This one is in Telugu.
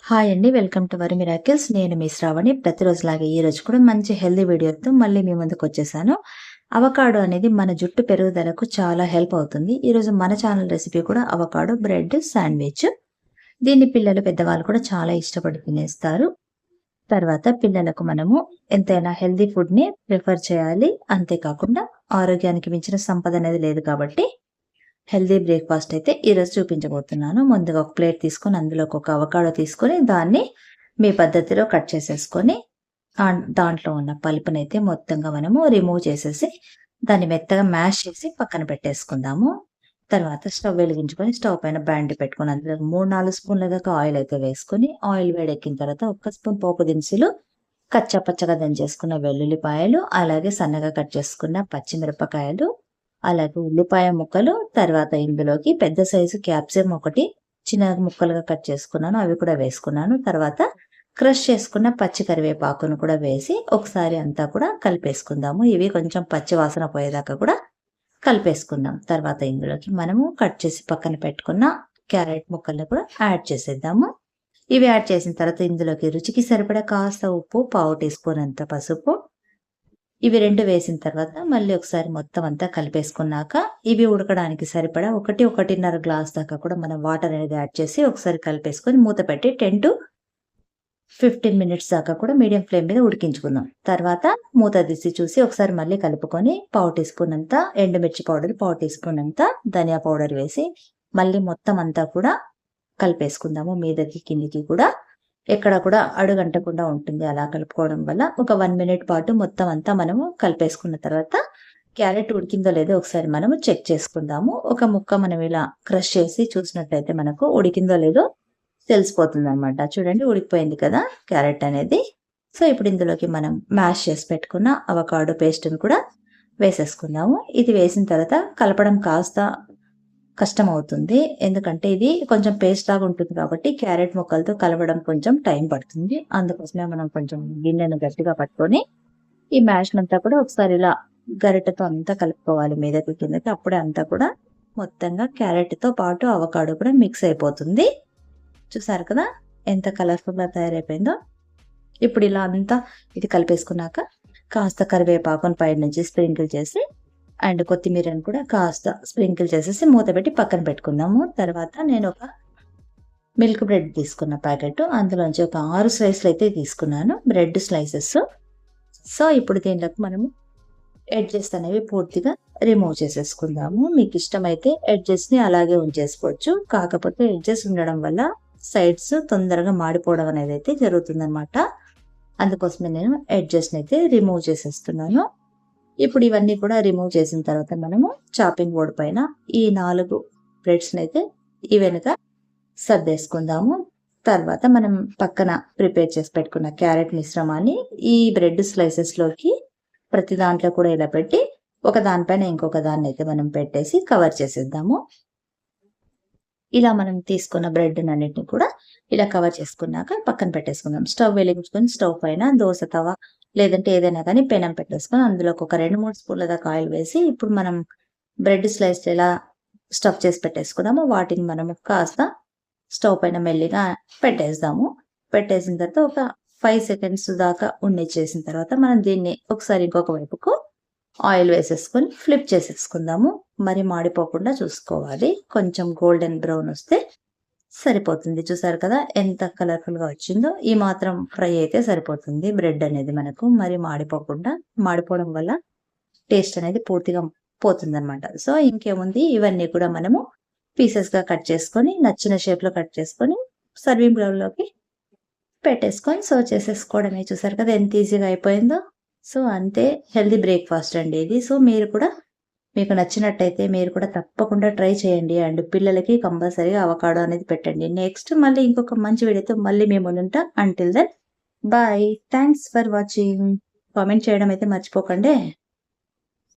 హాయ్ అండి. Welcome to worry miracles. నేను మీ శ్రావణి. ప్రతిరోజులాగే ఈరోజు కూడా మంచి హెల్తీ వీడియోతో మళ్ళీ మీ ముందుకొచ్చేసాను. అవకాడో అనేది మన జుట్టు పెరుగుదలకు చాలా హెల్ప్ అవుతుంది. ఈరోజు మన ఛానల్ రెసిపీ కూడా అవకాడో బ్రెడ్ శాండ్విచ్. దీన్ని పిల్లలు, పెద్దవాళ్ళు కూడా చాలా ఇష్టపడి తినేస్తారు. తర్వాత పిల్లలకు మనము ఎంతైనా హెల్తీ ఫుడ్‌ని ప్రిఫర్ చేయాలి. అంతేకాకుండా ఆరోగ్యానికి మించిన సంపద అనేది లేదు కాబట్టి హెల్తీ బ్రేక్‌ఫాస్ట్ అయితే ఈరోజు చూపించబోతున్నాను. ముందుగా ఒక ప్లేట్ తీసుకొని అందులోకి ఒక అవకాడో తీసుకొని దాన్ని మీ పద్ధతిలో కట్ చేసేసుకొని దాంట్లో ఉన్న పలుపునైతే మొత్తంగా మనము రిమూవ్ చేసేసి దాన్ని మెత్తగా మ్యాష్ చేసి పక్కన పెట్టేసుకుందాము. తర్వాత స్టవ్ వెలిగించుకొని స్టవ్ పైన బాండీ పెట్టుకొని అందులో 3, 4 స్పూన్ల దాకా ఆయిల్ అయితే వేసుకొని ఆయిల్ వేడెక్కిన తర్వాత ఒక స్పూన్ పోపు దినుసులు, కచ్చా పచ్చగా దంచేసుకున్న వెల్లుల్లిపాయలు, అలాగే సన్నగా కట్ చేసుకున్న పచ్చిమిరపకాయలు, అలాగే ఉల్లిపాయ ముక్కలు, తర్వాత ఇందులోకి పెద్ద సైజు క్యాప్సికం ఒకటి చిన్న ముక్కలుగా కట్ చేసుకున్నాను, అవి కూడా వేసుకున్నాను. తర్వాత క్రష్ చేసుకున్న పచ్చి కరివేపాకును కూడా వేసి ఒకసారి అంతా కూడా కలిపేసుకుందాము. ఇవి కొంచెం పచ్చి వాసన పోయేదాకా కూడా కలిపేసుకుందాం. తర్వాత ఇందులోకి మనము కట్ చేసి పక్కన పెట్టుకున్న క్యారెట్ ముక్కల్ని కూడా యాడ్ చేసేద్దాము. ఇవి యాడ్ చేసిన తర్వాత ఇందులోకి రుచికి సరిపడా కాస్త ఉప్పు, పావు టీ స్పూన్ అంత పసుపు, ఇవి 2 వేసిన తర్వాత మళ్ళీ ఒకసారి మొత్తం అంతా కలిపేసుకున్నాక ఇవి ఉడకడానికి సరిపడా 1.5 గ్లాస్ దాకా కూడా మనం వాటర్ అనేది యాడ్ చేసి ఒకసారి కలిపేసుకొని మూత పెట్టి 10-15 మినిట్స్ దాకా కూడా మీడియం ఫ్లేమ్ మీద ఉడికించుకుందాం. తర్వాత మూత తీసి చూసి ఒకసారి మళ్ళీ కలుపుకొని పావు టీ స్పూన్ అంతా ఎండుమిర్చి పౌడర్, పావు టీ స్పూన్ అంతా ధనియా పౌడర్ వేసి మళ్ళీ మొత్తం అంతా కూడా కలిపేసుకుందాము. మీదకి కిందికి కూడా ఎక్కడ కూడా అడుగంటకుండా ఉంటుంది. అలా కలుపుకోవడం వల్ల ఒక 1 మినిట్ పాటు మొత్తం అంతా మనము కలిపేసుకున్న తర్వాత క్యారెట్ ఉడికిందో లేదో ఒకసారి మనము చెక్ చేసుకుందాము. ఒక ముక్క మనం ఇలా క్రష్ చేసి చూసినట్లయితే మనకు ఉడికిందో లేదో తెలిసిపోతుంది అనమాట. చూడండి ఉడికిపోయింది కదా క్యారెట్ అనేది. సో ఇప్పుడు ఇందులోకి మనం మ్యాష్ చేసి పెట్టుకున్న అవకాడో పేస్ట్ని కూడా వేసేసుకుందాము. ఇది వేసిన తర్వాత కలపడం కాస్త కష్టం అవుతుంది. ఎందుకంటే ఇది కొంచెం పేస్ట్ లాగా ఉంటుంది కాబట్టి క్యారెట్ ముక్కలతో కలవడం కొంచెం టైం పడుతుంది. అందుకోసమే మనం కొంచెం గిన్నెను గట్టిగా పట్టుకొని ఈ మ్యాష్ అంతా కూడా ఒకసారి ఇలా గరిటెతో అంతా కలుపుకోవాలి మీదకి కిందకి. అప్పుడే అంతా కూడా మొత్తంగా క్యారెట్తో పాటు అవకాడో కూడా మిక్స్ అయిపోతుంది. చూసారు కదా ఎంత కలర్ఫుల్గా తయారైపోయిందో. ఇప్పుడు ఇలా అంతా ఇది కలిపేసుకున్నాక కాస్త కరివేపాకును పైన నుంచి స్ప్రింకిల్ చేసి అండ్ కొత్తిమీరని కూడా కాస్త స్ప్రింకిల్ చేసేసి మూత పెట్టి పక్కన పెట్టుకుందాము. తర్వాత నేను ఒక మిల్క్ బ్రెడ్ తీసుకున్న ప్యాకెట్, అందులోంచి ఒక 6 స్లైస్లు అయితే తీసుకున్నాను బ్రెడ్ స్లైసెస్. సో ఇప్పుడు దీంట్లోకి మనము ఎడ్జెస్ అనేవి పూర్తిగా రిమూవ్ చేసేసుకుందాము. మీకు ఇష్టమైతే ఎడ్జెస్ని అలాగే ఉంచేసుకోవచ్చు. కాకపోతే ఎడ్జెస్ ఉండడం వల్ల సైడ్స్ తొందరగా మాడిపోవడం అనేది అయితే జరుగుతుందన్నమాట. అందుకోసమే నేను ఎడ్జెస్ని అయితే రిమూవ్ చేసేస్తున్నాను. ఇప్పుడు ఇవన్నీ కూడా రిమూవ్ చేసిన తర్వాత మనము చాపింగ్ బోర్డ్ పైన ఈ 4 బ్రెడ్స్ని అయితే ఈవెన్గా సర్దేసుకుందాము. తర్వాత మనం పక్కన ప్రిపేర్ చేసి పెట్టుకున్న క్యారెట్ మిశ్రమాన్ని ఈ బ్రెడ్ స్లైసెస్లోకి ప్రతి దాంట్లో కూడా ఇలా పెట్టి ఒక దానిపైన ఇంకొక దాన్ని అయితే మనం పెట్టేసి కవర్ చేసేద్దాము. ఇలా మనం తీసుకున్న బ్రెడ్ అన్నిటిని కూడా ఇలా కవర్ చేసుకున్నాక పక్కన పెట్టేసుకుందాం. స్టవ్ వెలిగించుకొని స్టవ్ పైన దోస తవ లేదంటే ఏదైనా కానీ పెనం పెట్టేసుకొని అందులోకి ఒక 2-3 స్పూన్ల దాకా ఆయిల్ వేసి ఇప్పుడు మనం బ్రెడ్ స్లైస్ ఎలా స్టఫ్ చేసి పెట్టేసుకున్నామో వాటిని మనము కాస్త స్టవ్ పైన మెల్లిగా పెట్టేద్దాము. పెట్టేసిన తర్వాత ఒక 5 సెకండ్స్ దాకా చేసిన తర్వాత మనం దీన్ని ఒకసారి ఇంకొక వైపుకు ఆయిల్ వేసేసుకొని ఫ్లిప్ చేసేసుకుందాము. మరి మాడిపోకుండా చూసుకోవాలి. కొంచెం గోల్డెన్ బ్రౌన్ వస్తే సరిపోతుంది. చూసారు కదా ఎంత కలర్ఫుల్గా వచ్చిందో. ఈ మాత్రం ఫ్రై అయితే సరిపోతుంది బ్రెడ్ అనేది మనకు. మరి మాడిపోవడం వల్ల టేస్ట్ అనేది పూర్తిగా పోతుందన్నమాట. సో ఇంకేముంది, ఇవన్నీ కూడా మనము పీసెస్గా కట్ చేసుకొని నచ్చిన షేప్లో కట్ చేసుకొని సర్వింగ్ బౌల్లోకి పెట్టేసుకొని సర్వ్ చేసేసుకోవడమే. చూసారు కదా ఎంత ఈజీగా అయిపోయిందో. సో అంతే, హెల్దీ బ్రేక్ఫాస్ట్ అండి ఇది. సో మీకు నచ్చినట్టయితే మీరు కూడా తప్పకుండా ట్రై చేయండి. అండ్ పిల్లలకి కంపల్సరీగా అవకాడో అనేది పెట్టండి. నెక్స్ట్ మళ్ళీ ఇంకొక మంచి వీడియోతో మళ్ళీ మేము ముందుంటాం. Until then bye. Thanks for watching. Comment చేయడం అయితే మర్చిపోకండి.